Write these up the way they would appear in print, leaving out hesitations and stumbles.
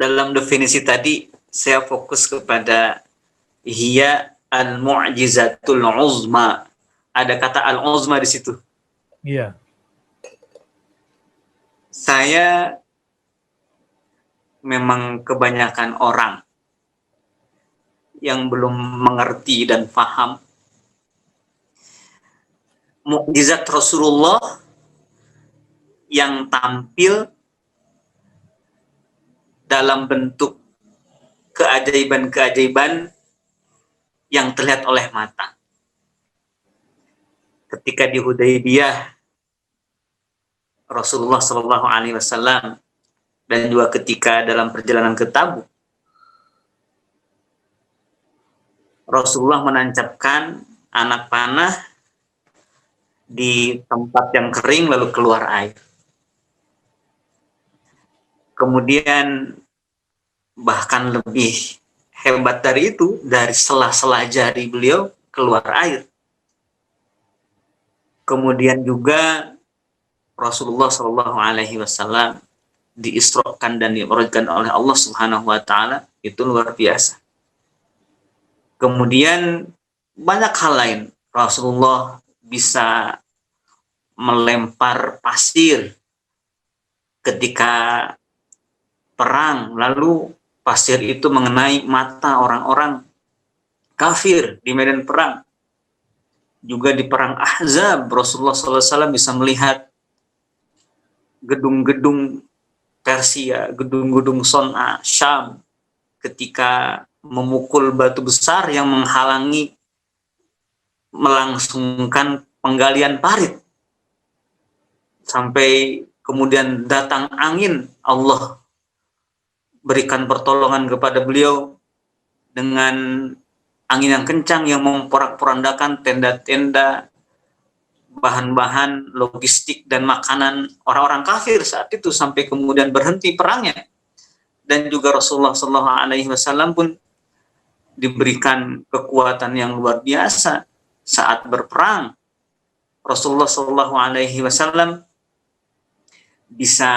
dalam definisi tadi saya fokus kepada hiya al-mu'jizatul uzma. Ada kata al-uzma di situ. Iya. Saya memang kebanyakan orang yang belum mengerti dan paham mukjizat Rasulullah yang tampil dalam bentuk keajaiban-keajaiban yang terlihat oleh mata. Ketika di Hudaybiyah, Rasulullah Shallallahu Alaihi Wasallam dan juga ketika dalam perjalanan ke Tabuk, Rasulullah menancapkan anak panah di tempat yang kering lalu keluar air. Kemudian bahkan lebih hebat dari itu, dari sela-sela jari beliau keluar air. Kemudian juga Rasulullah Shallallahu Alaihi Wasallam diisrokan dan di'rajkan oleh Allah Subhanahu Wa Taala, itu luar biasa. Kemudian banyak hal lain, Rasulullah bisa melempar pasir ketika perang, lalu pasir itu mengenai mata orang-orang kafir di medan perang. Juga di perang Ahzab, Rasulullah SAW bisa melihat gedung-gedung Persia, gedung-gedung Son'a, Syam, ketika memukul batu besar yang menghalangi melangsungkan penggalian parit. Sampai kemudian datang angin, Allah berikan pertolongan kepada beliau dengan angin yang kencang yang memporak-porandakan tenda-tenda, bahan-bahan logistik dan makanan orang-orang kafir saat itu, sampai kemudian berhenti perangnya. Dan juga Rasulullah SAW pun diberikan kekuatan yang luar biasa saat berperang. Rasulullah SAW bisa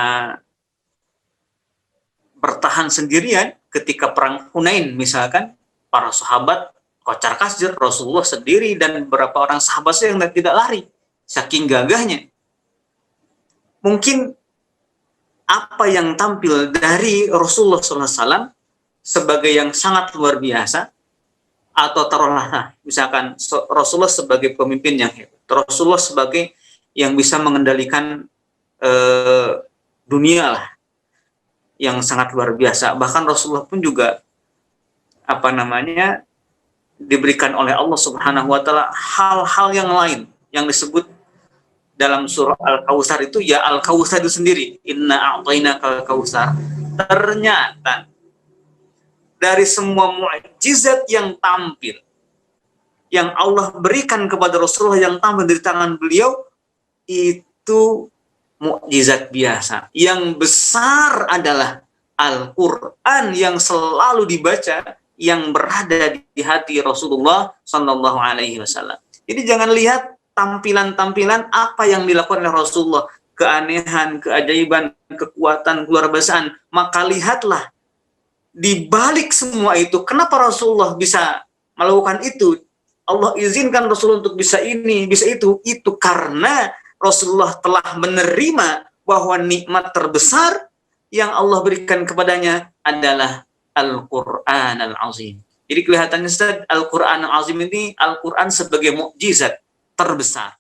bertahan sendirian ketika perang Hunain, misalkan para sahabat kocar kacir, Rasulullah sendiri dan beberapa orang sahabat yang tidak lari, saking gagahnya. Mungkin apa yang tampil dari Rasulullah SAW sebagai yang sangat luar biasa, atau taruhlah misalkan Rasulullah sebagai pemimpin yang hebat, Rasulullah sebagai yang bisa mengendalikan dunia lah, yang sangat luar biasa. Bahkan Rasulullah pun juga diberikan oleh Allah Subhanahu wa Ta'ala hal-hal yang lain yang disebut dalam surah Al-Kautsar itu, ya Al-Kautsar itu sendiri, inna a'tainakal kautsar. Ternyata dari semua mukjizat yang tampil yang Allah berikan kepada Rasulullah yang tampil dari tangan beliau, itu mukjizat biasa. Yang besar adalah Al-Quran yang selalu dibaca, yang berada di hati Rasulullah Sallallahu Alaihi Wasallam. Jadi jangan lihat tampilan-tampilan apa yang dilakukan oleh Rasulullah, keanehan, keajaiban, kekuatan, keluar biasaan, maka lihatlah di balik semua itu, kenapa Rasulullah bisa melakukan itu? Allah izinkan Rasulullah untuk bisa ini, bisa itu karena Rasulullah telah menerima bahwa nikmat terbesar yang Allah berikan kepadanya adalah Al-Quran Al-Azim. Jadi kelihatannya Al-Quran Al-Azim ini, Al-Quran sebagai mukjizat terbesar.